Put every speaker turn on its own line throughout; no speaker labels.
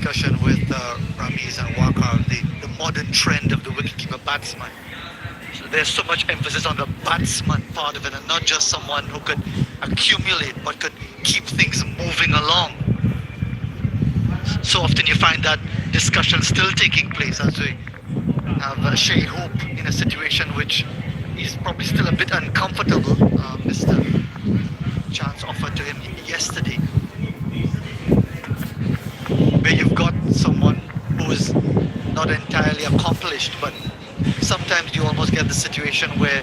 discussion with Ramiz and Wakar, the modern trend of the wicketkeeper batsman. So there's so much emphasis on the batsman part of it, and not just someone who could accumulate but could keep things moving along. So often you find that discussion still taking place as we have Shay Hope in a situation which he's probably still a bit uncomfortable. Mr. Chance offered to him yesterday, where you've got someone who is not entirely accomplished, but sometimes you almost get the situation where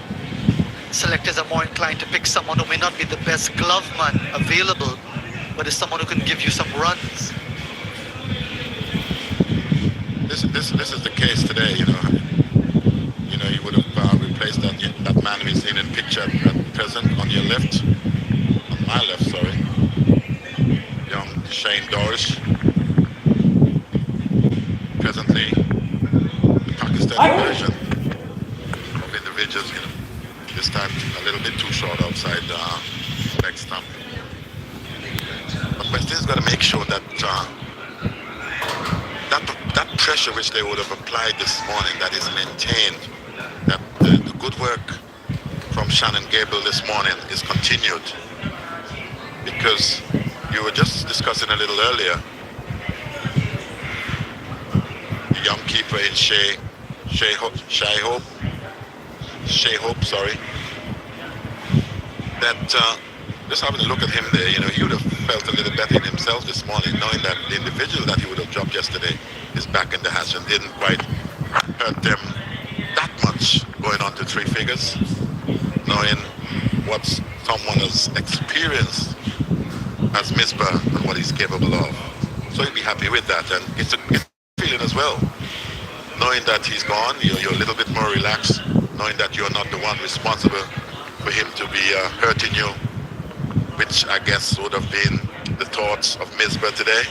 selectors are more inclined to pick someone who may not be the best glove man available, but is someone who can give you some runs.
This is the case today. You would have replaced that man we've seen in picture at present on your left, on my left, sorry, young Shane Dorish. Presently, the Pakistani version of individuals, this time a little bit too short outside the leg stump. But West Indies got to make sure that that pressure which they would have applied this morning, that is maintained, that the good work from Shannon Gable this morning is continued. Because you were just discussing a little earlier, the young keeper in Shay Hope, that just having a look at him there, he would have felt a little better in himself this morning, knowing that the individual that he would have dropped yesterday is back in the hatch and didn't quite hurt them that much going on to three figures, knowing what someone has experienced as Misbah and what he's capable of. So he'd be happy with that, and it's a feeling as well, knowing that he's gone. You're a little bit more relaxed, knowing that you're not the one responsible for him to be hurting you, which I guess would have been the thoughts of Misbah today.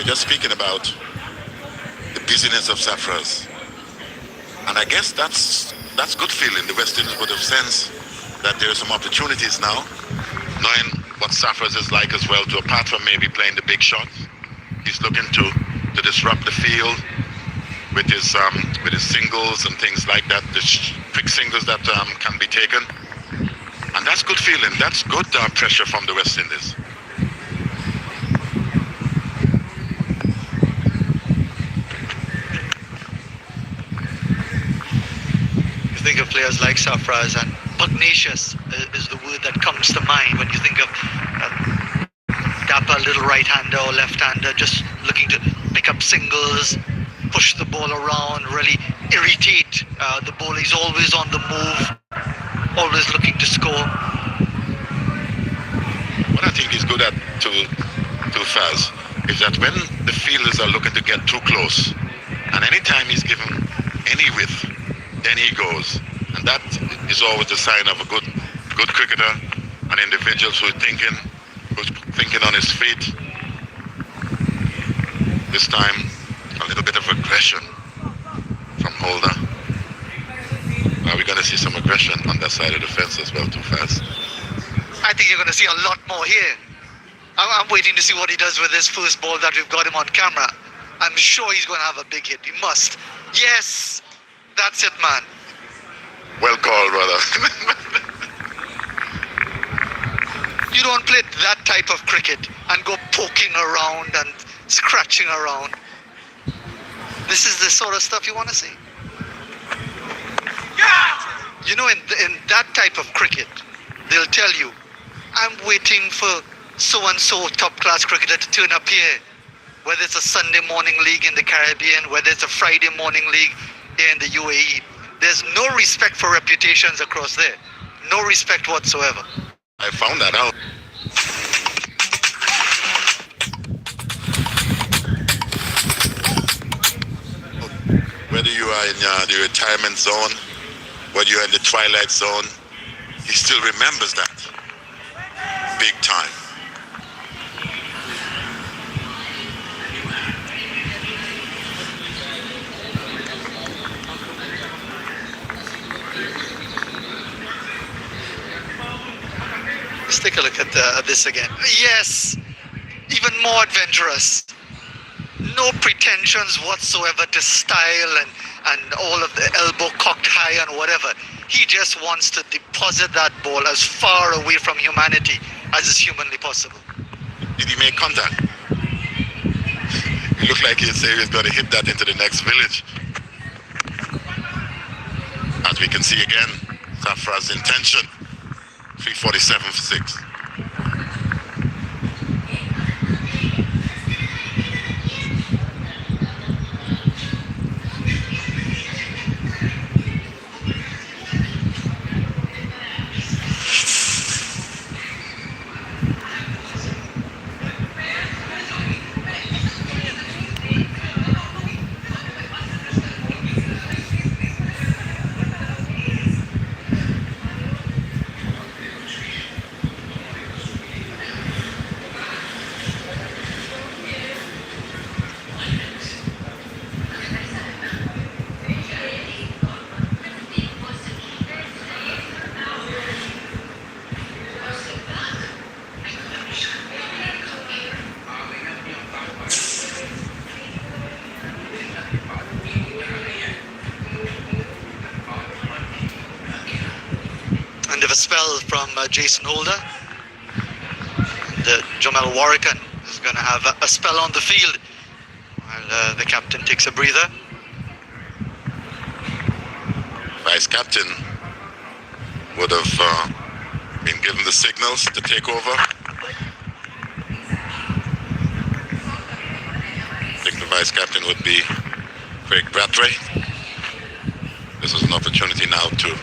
Just speaking about the busyness of Safras, and I guess that's good feeling. The West Indies would have sensed that there are some opportunities now, knowing what Safras is like as well. To apart from maybe playing the big shots, he's looking to disrupt the field with his singles and things like that, the quick singles that can be taken, and that's good feeling. That's good pressure from the West Indies.
Think of players like Safraz, and pugnacious is the word that comes to mind when you think of dapper little right-hander or left-hander just looking to pick up singles, push the ball around, really irritate the bowler. He's always on the move, always looking to score.
What I think he's good at to Faz is that when the fielders are looking to get too close, and anytime he's given any width, then he goes, and that is always a sign of a good cricketer, an individual who's thinking on his feet. This time, a little bit of aggression from Holder. Are we going to see some aggression on that side of the fence as well, too fast?
I think you're going to see a lot more here. I'm waiting to see what he does with this first ball that we've got him on camera. I'm sure he's going to have a big hit. He must. Yes, that's it, man.
Well called, brother.
You don't play that type of cricket and go poking around and scratching around. This is the sort of stuff you want to see. You know, in that type of cricket, they'll tell you, I'm waiting for so-and-so top-class cricketer to turn up here. Whether it's a Sunday morning league in the Caribbean, whether it's a Friday morning league here in the UAE. There's no respect for reputations across there. No respect whatsoever.
I found that out. Whether you are in the retirement zone, whether you're in the twilight zone, he still remembers that. Big time.
Let's take a look at this again. Yes, even more adventurous. No pretensions whatsoever to style and all of the elbow cocked high and whatever. He just wants to deposit that ball as far away from humanity as is humanly possible.
Did he make contact? It looked like he'd say he's going to hit that into the next village. As we can see again, Safra's intention. 347 for 6.
A spell from Jason Holder. The Jamal Warrican is going to have a spell on the field while the captain takes a breather.
Vice captain would have been given the signals to take over. I think the vice captain would be Craig Brathwaite. This is an opportunity now to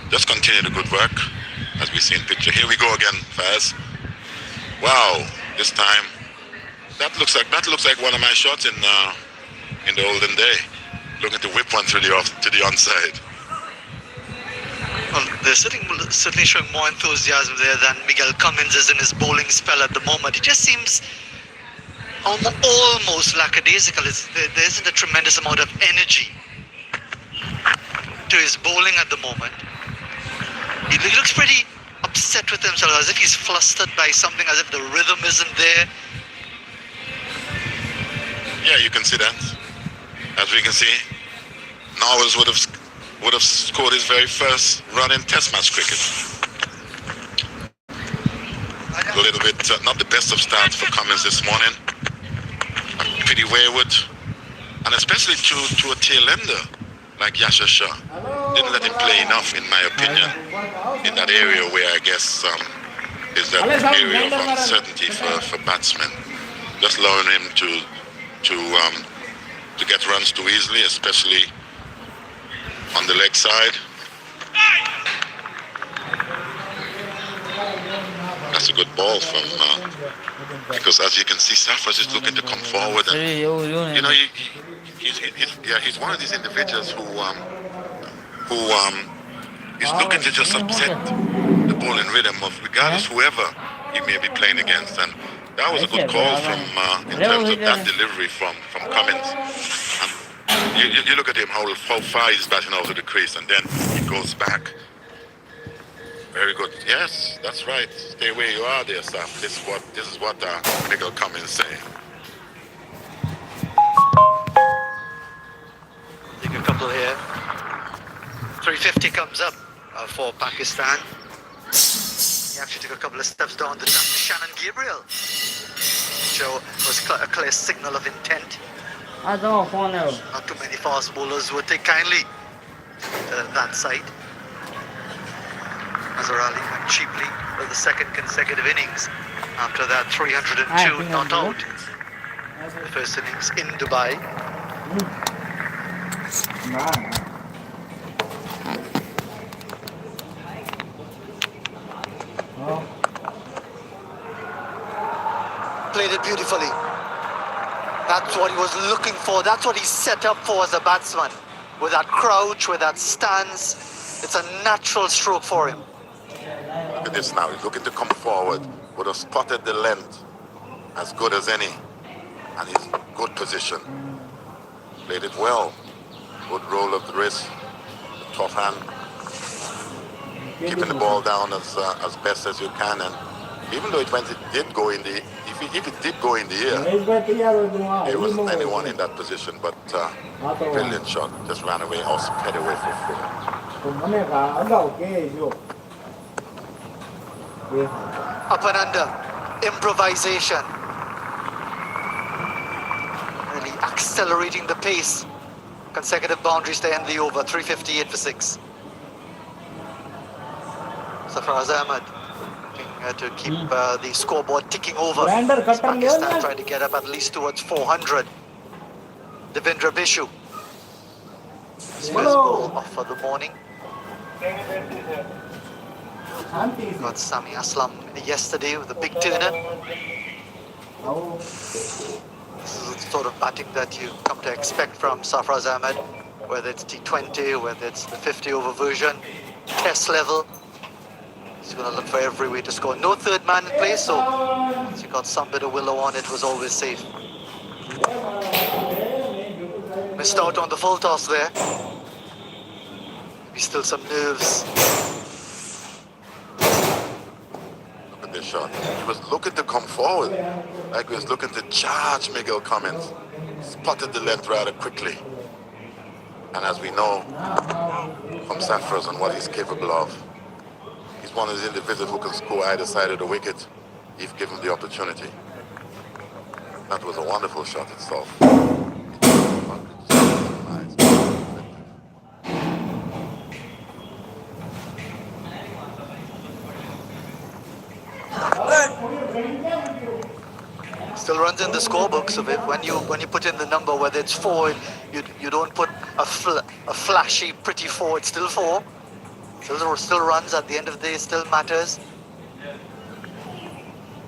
just continue the good work as we see in picture. Here we go again, Faz. Wow, this time that looks like one of my shots in the olden day. Looking to whip one to the onside.
Well, they're certainly showing more enthusiasm there than Miguel Cummins is in his bowling spell at the moment. He just seems almost lackadaisical. There isn't a tremendous amount of energy to his bowling at the moment. He looks pretty upset with himself, as if he's flustered by something, as if the rhythm isn't there.
Yeah, you can see that. As we can see, Knowles would have scored his very first run in Test match cricket. A little bit, not the best of starts for Cummins this morning. Pretty wayward, and especially to a tail ender like Yasha Shah. Didn't let him play enough, in my opinion, in that area where I guess is that area of uncertainty for batsmen. Just allowing him to get runs too easily, especially on the leg side. That's a good ball from because as you can see, Safra's is looking to come forward, and you know he's one of these individuals who is looking to just upset the bowling rhythm of regardless whoever he may be playing against, and that was a good call from in terms of that delivery from Cummins. And you look at him how far he's batting out of the crease, and then goes back. Very good. Yes, that's right. Stay where you are there, Sam. This is what Miguel Cummins saying.
Take a couple here. 350 comes up for Pakistan. He actually took a couple of steps down the track to Shannon Gabriel. Show was a clear signal of intent.
I don't want to.
Not too many fast bowlers would take kindly to that side. Azarali went cheaply for the second consecutive innings. After that 302 not out. The first innings in Dubai. Played it beautifully. That's what he was looking for. That's what he set up for as a batsman. With that crouch, with that stance, it's a natural stroke for him.
Look at this now. He's looking to come forward. Would have spotted the length as good as any. And he's in good position. Played it well. Good roll of the wrist. Tough hand. Keeping the ball down as best as you can. And even though it did go in the... If it did go in the air, there wasn't anyone in that position, but brilliant shot. Just ran away or sped away for four.
Up and under. Improvisation. Really accelerating the pace. Consecutive boundaries to end the over. 358 for 6. Sarfraz Ahmed to keep the scoreboard ticking over. Pakistan trying to get up at least towards 400. Devendra Bishu. His first ball off for the morning. Got Sami Aslam yesterday with a big turner. This is the sort of batting that you come to expect from Sarfraz Ahmed, whether it's T20, whether it's the 50 over version, test level. He's going to look for every way to score. No third man in play, so once you got some bit of willow on, it was always safe. Missed out on the full toss there. Maybe still some nerves.
Look at this shot. He was looking to come forward. Like he was looking to charge Miguel Cummins. Spotted the length rather quickly. And as we know from Sarfraz and what he's capable of, he's one of the individuals who can score either side of the wicket if given the opportunity. That was a wonderful shot itself.
Still runs in the scorebook, so when you put in the number, whether it's 4, you don't put a flashy, pretty 4. It's still 4. Still runs at the end of the day, still matters.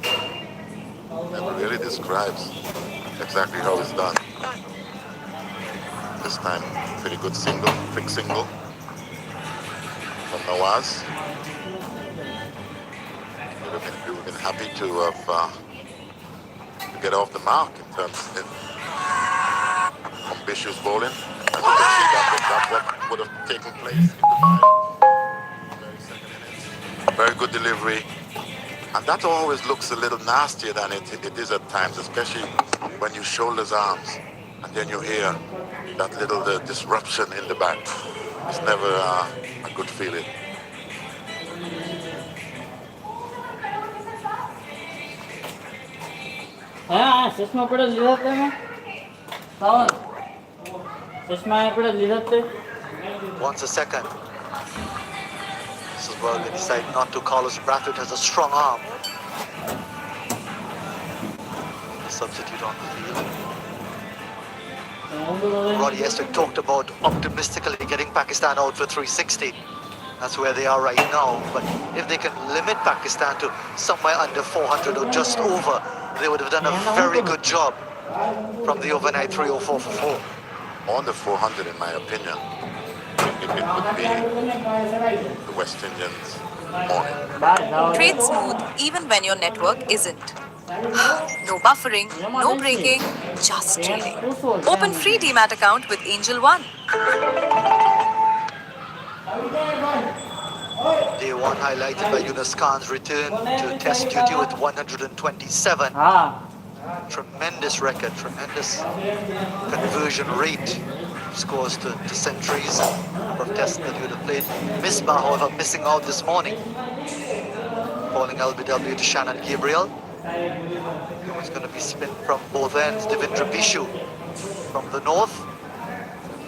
And it really describes exactly how it's done. This time, pretty good single, quick single from Nawaz. We would have been happy to have to get off the mark in terms of ambitious bowling. As you can see, that's what would have taken place in the very second innings. Very good delivery. And that always looks a little nastier than it is at times, especially when you shoulders arms and then you hear that little disruption in the back. It's never a good feeling.
Once a second. This is where they decide not to. Carlos Bradford has a strong arm. The substitute on the field. Roddy Esther talked about optimistically getting Pakistan out for 360. That's where they are right now. But if they can limit Pakistan to somewhere under 400 or just over, they would have done a very good job from the overnight 304 for 4.
On the 400, in my opinion, it would be the West Indians morning.
Trade smooth even when your network isn't. No buffering, no breaking, just trading. Open free Demat account with Angel One.
Day one highlighted by Yunus Khan's return to test duty with 127. Tremendous record, tremendous conversion rate. Scores to centuries and number of tests that he would have played. Misbah, however, missing out this morning. Falling LBW to Shannon Gabriel. It's going to be spin from both ends. Devendra Bishu from the north.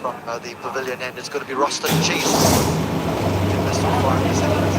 From the pavilion end, it's going to be Roston Chase. Best so far in this innings.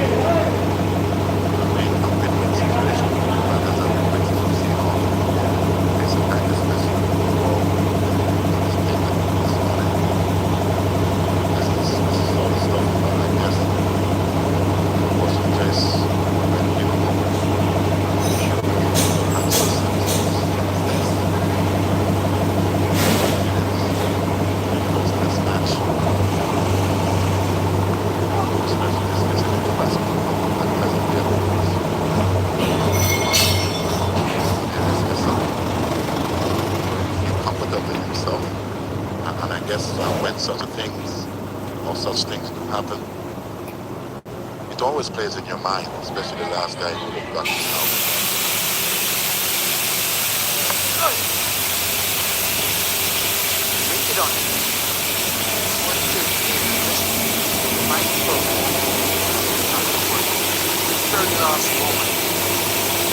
Always plays in your mind, especially the last guy who would have got this out.
Waited on it. 1 2 just mindful. Very last moment.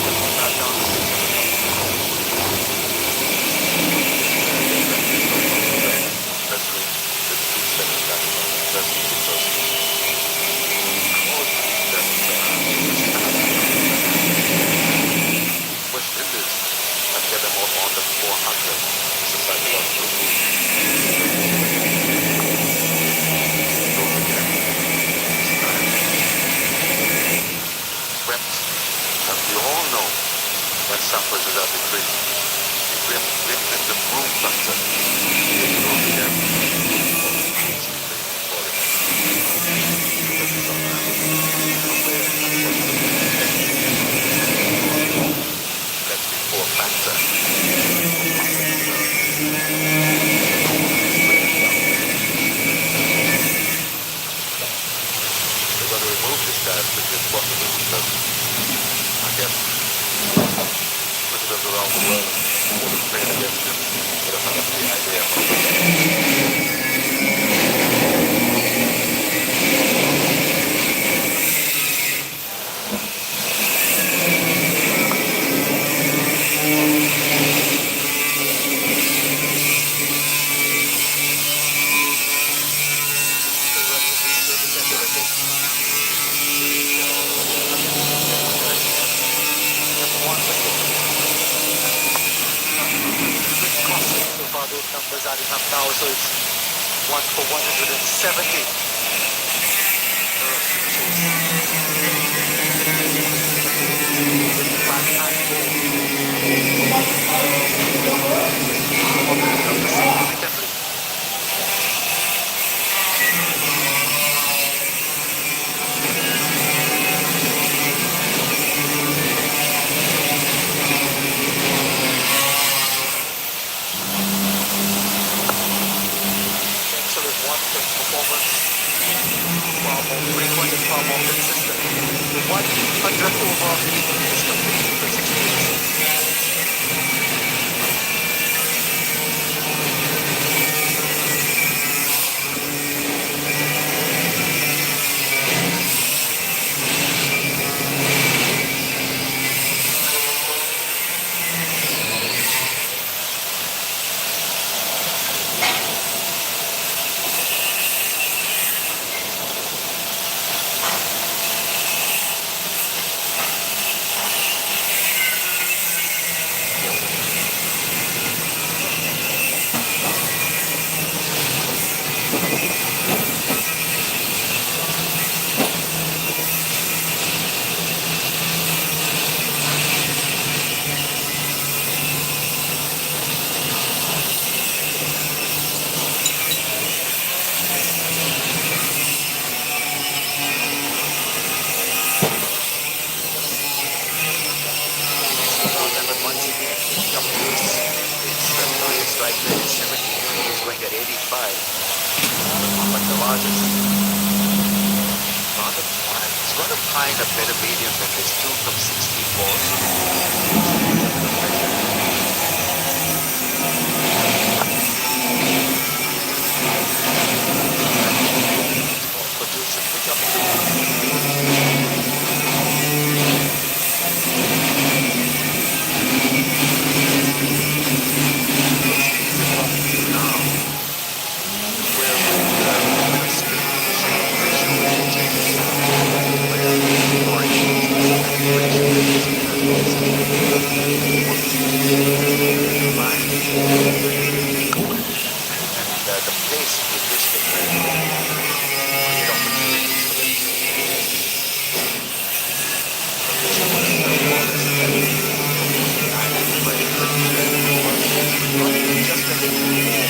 That down to 6.
Especially the 2 seconds that is on, especially because West Indies can get them out on the 400. It's a psychological move. Don't forget, this time, swept, and we all know when Safford is at the crease. It brings in the broom factor. You don't forget. Let's be 4 factor. They're going to remove this guy as quickly as possible because I guess cricketers around the world who would have played against him would have had the idea of
those numbers adding up now, so it's 1 for 170. Performance far more frequent and far more consistent. 100 over is completed for 6 strike rate is 70, he's going at 85. But the largest
on the plan. He's got to find a better medium than this 2 from 16 balls. It's a bit of pressure. Producer, pick up the pace with which they create opportunities for just a little more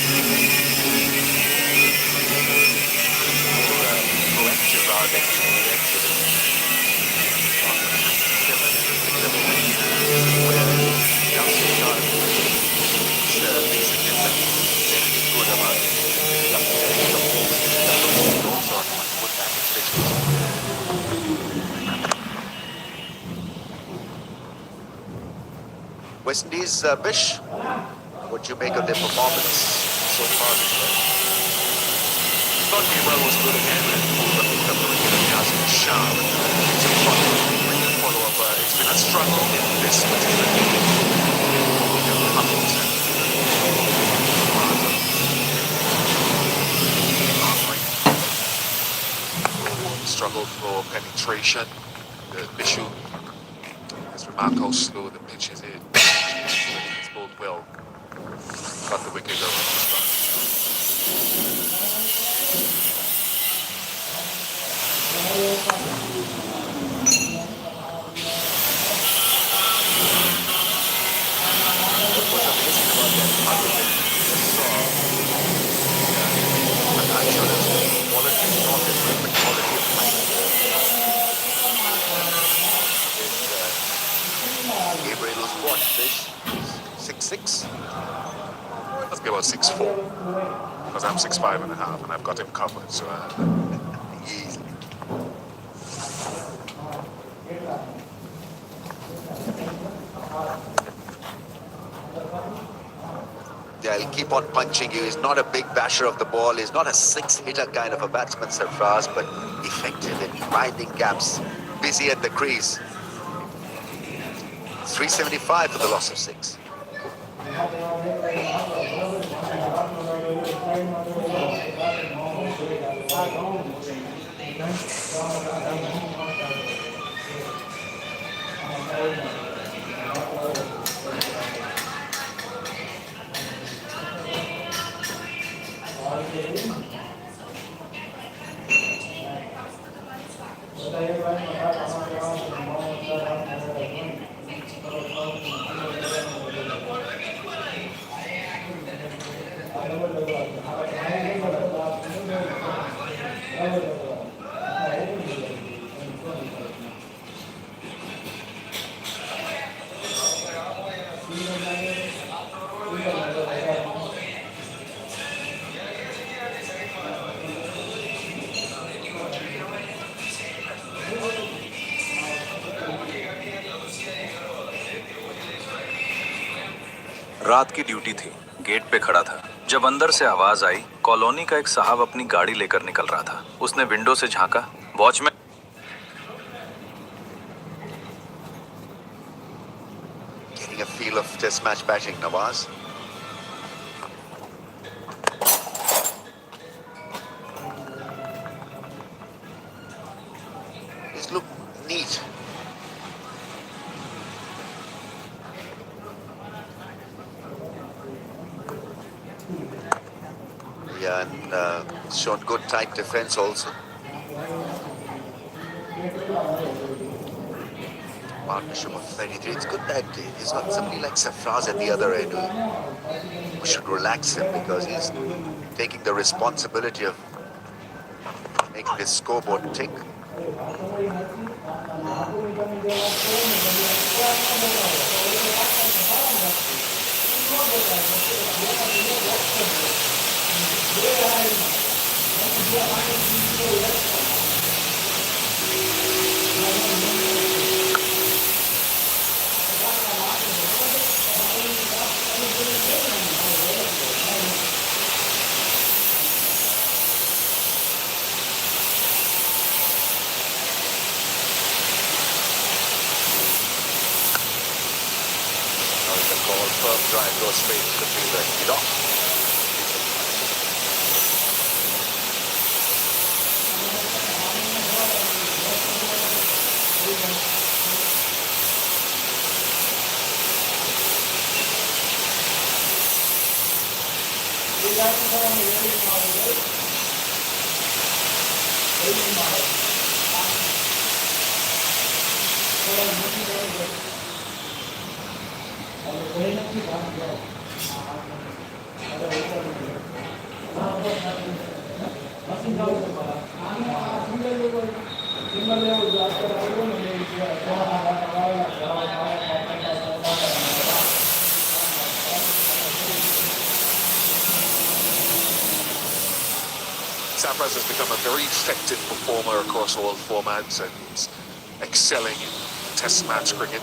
proactive rather than reactive. West Indies, Bish, what do you make of their performance so far this year? Thought Gabriel was good again and the has been sharp. It's a follow-up. It's been a struggle in this particular game. Struggle for penetration. The issue is remarkable how slow the pitch is in. It's bowled well. Got the wicket over the spot. What was amazing about that puzzle that we just saw, I'm not sure there's quality of thought in it, but quality of mind. Gabriel was what, Fish? 6'6"? Must be about 6'4", because I'm 6'5" and a half, and I've got him covered, so easily. Yeah, he'll keep on punching you. He's not a big basher of the ball. He's not a six-hitter kind of a batsman, Sarfraz, but effective in finding gaps, busy at the crease. 375 for the loss of 6.
रात की duty थी, gate पे खड़ा था जब अंदर से आवाज आई। कॉलोनी का एक साहब अपनी गाड़ी लेकर निकल रहा था। उसने विंडो से झांका। Watchman
Getting a feel of test match batting, Nawaz. He's looked neat. Yeah, and shown good tight defense also. Partnership of 33. It's good that he's got somebody like Sarfraz at the other end who should relax him, because he's taking the responsibility of making this scoreboard tick. ball, firm drive, goes straight to the fielder. Hit off. Sampras has become a very effective performer across all formats and he's excelling in Test match cricket.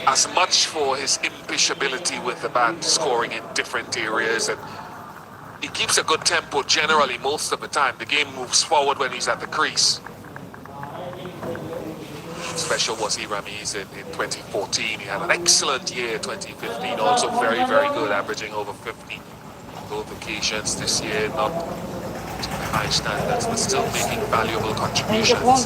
As much for his impish ability with the bat, scoring in different areas, and he keeps a good tempo generally most of the time. The game moves forward when he's at the crease. Special was Ramiz in 2014. He had an excellent year 2015, also very, very good, averaging over 50 both occasions. This year, not to high standards, but still making valuable contributions. Supposed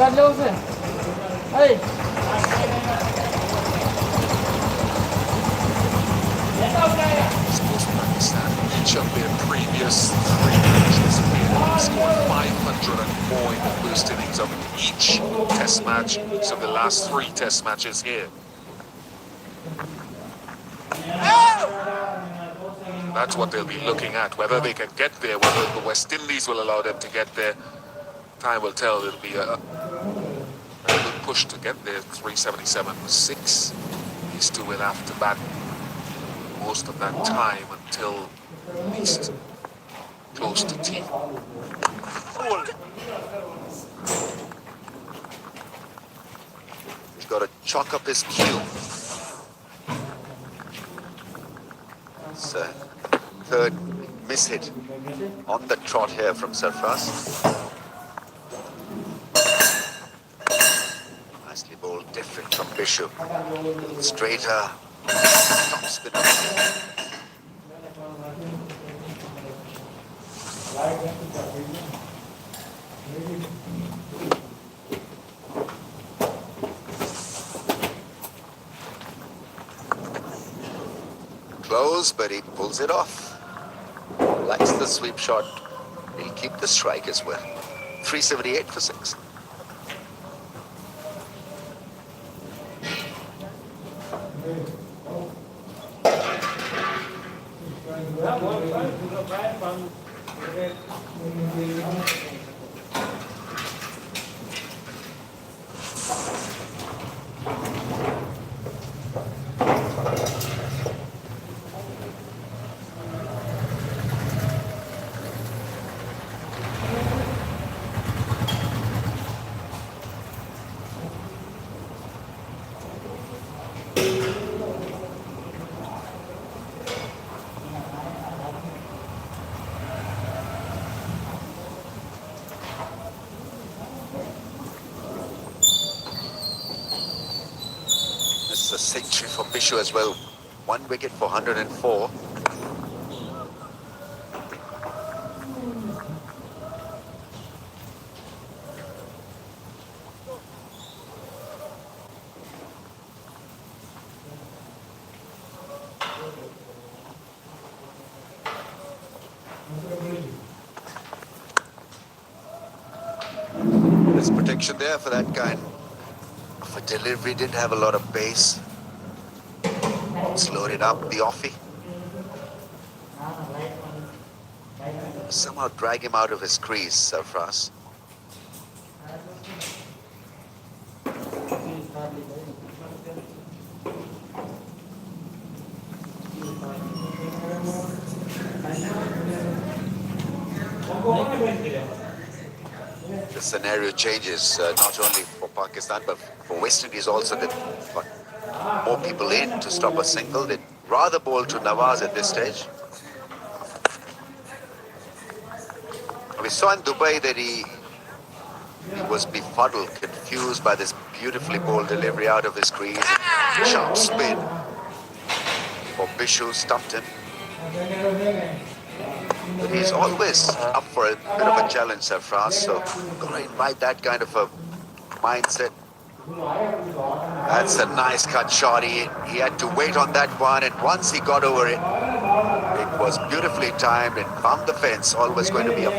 to understand each of their previous 3 matches here scored 500 and more in the first innings of each Test match. So the last 3 Test matches here. That's what they'll be looking at, whether they can get there, whether the West Indies will allow them to get there. Time will tell. It'll be a good push to get there. 377.6. These two will have to bat most of that time until at least close to tea. He's got to chalk up his cue. It's a third miss hit on the trot here from Sarfraz. Nicely bowled, different from Bishop. Straighter, top spinner. Close, but he pulls it off. Likes the sweep shot. He'll keep the strike as well. 378 for 6. A century for Bishu as well. 1 wicket for 104. There's protection there for that kind of a delivery. Didn't have a lot of pace. Slowed it up, the offie. Somehow drag him out of his crease, Sarfraz. The scenario changes, not only for Pakistan, but for West Indies also. They've got more people in to stop a single. They'd rather bowl to Nawaz at this stage. We saw in Dubai that he He was befuddled, confused by this beautifully bowled delivery out of his crease. Sharp spin for Bishu, stumped him. But he's always up for a bit of a challenge, Sarfraz, so gotta invite that kind of a mindset. That's a nice cut shot. He had to wait on that one, and once he got over it, it was beautifully timed and found the fence. Always going to be a 4.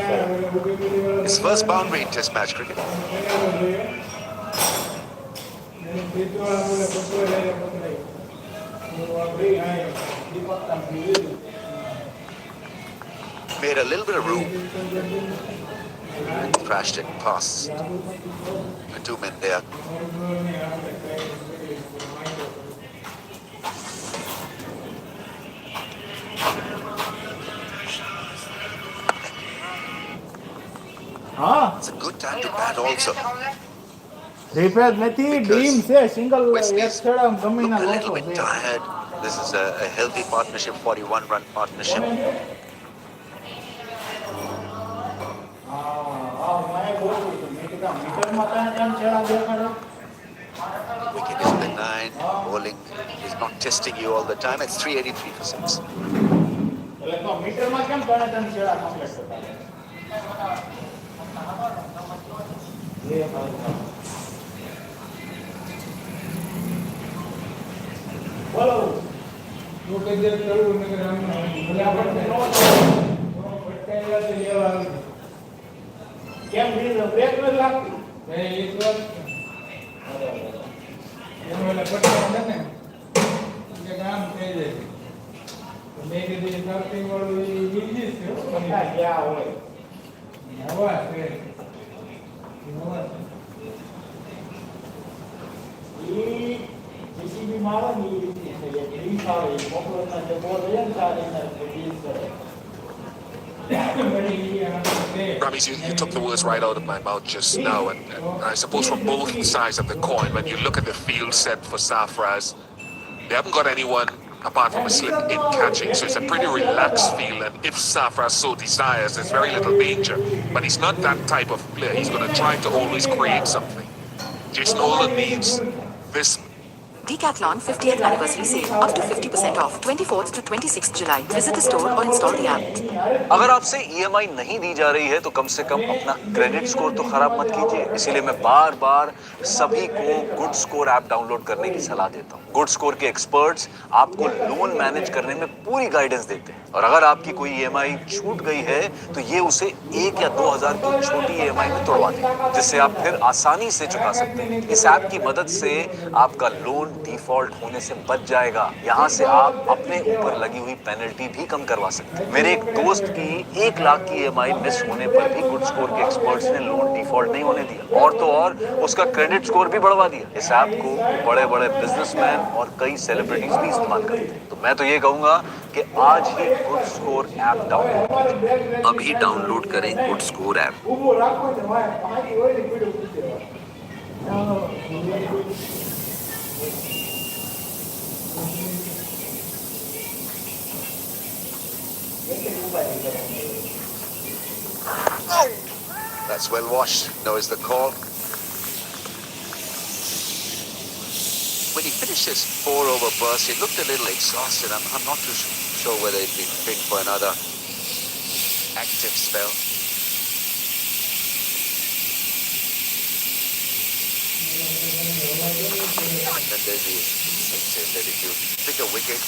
His first boundary in Test match cricket. Made a little bit of room. Thrashed it past the 2 men there.
हाँ
It's a good time to bat also.
Repair નથી dim છે single
West
એક
Indies
છેડા
look
ગમીના
a little
લોસો
bit
છે
tired. This is a healthy partnership, 41-run partnership.
મીટરમાં ત્રણ છેડા દેખાડો
Wicket is benign. Bowling is not testing you all the time. It's 383 for 6.
એટલે તો મીટરમાં કેમ ત્રણ છેડા કમ્પ્લીટ થતા બોલો હું કઈ દે કરું ને કે મને આપણે નો ભટકાયેલા છે લેવા આવી કેમ બીજો બ્રેક ન લાગતી એ એક વાર એનો એટલે ભટકાયેલા ને કે કામ થઈ જાય મેં કીધું કરતી વાળું એ ઈજી છે બધા ગયા હોય નવા છે નવા છે જીસીબી મારો ની રીતે છે એ ગ્રીન આવે પોપ્યુલરના જે બોલ હોય ને સારી રીતે ડીલ કરે
Ramesh, you took the words right out of my mouth just now, and I suppose from both sides of the coin, when you look at the field set for Sarfraz, they haven't got anyone apart from a slip in catching, so it's a pretty relaxed field, and if Sarfraz so desires, there's very little danger, but he's not that type of player. He's going to try to always create something. Jason Holden needs this.
Decathlon 50th anniversary sale up to 50% off 24th to 26th July. Visit the store or install the app.
अगर आपसे EMI नहीं दी जा रही है तो कम से कम अपना credit score तो खराब मत कीजिए। इसीलिए मैं बार बार सभी को गुड स्कोर ऐप डाउनलोड करने की सलाह देता हूँ। गुड स्कोर के एक्सपर्ट्स आपको लोन मैनेज करने में पूरी गाइडेंस देते हैं, और अगर आपकी कोई ईएमआई छूट गई है तो ये उसे 1 या 2,000 की छोटी ईएमआई में तोड़वा दें, जिससे आप फिर आसानी से चुका सकते हैं। इस ऐप की मदद से आपका लोन डिफॉल्ट होने से बच जाएगा। यहाँ से आप अपने ऊपर लगी हुई पेनल्टी भी कम करवा सकते हैं। मेरे एक दोस्त की 1 लाख की ईएमआई मिस होने पर भी गुड स्कोर के एक्सपर्ट्स ने लोन डिफॉल्ट नहीं होने दिया, और तो और उसका क्रेडिट स्कोर भी बढ़वा दिया। इस ऐप को बड़े बड़े बिजनेसमैन और कई सेलिब्रिटीज भी इस्तेमाल करते हैं। तो मैं तो ये कहूंगा कि आज ही गुड स्कोर ऐप डाउनलोड करें।
अभी डाउनलोड करें गुड स्कोर ऐप।
ઊભો રાખો ને વાય પાણી હોય ને પીડું પૂછે
That's well washed. Knows the call. When he finished his 4-over burst, he looked a little exhausted. I'm not too sure whether he'd be fit for another active spell. And then there's the attitude. Pick a wicket,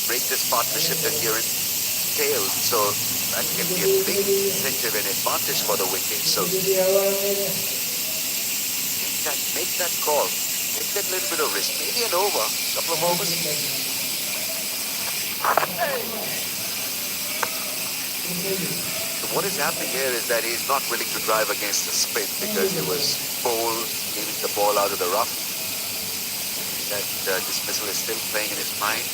break this partnership that you're in, tail. So that can be a big incentive and advantage for the wicket. So make that call. Take that little bit of risk. Maybe an over, couple of overs. So what is happening here is that he's not willing to drive against the spin because he was bowled, leaving the ball out of the rough. That dismissal is still playing in his mind.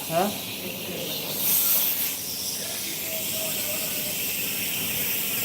હા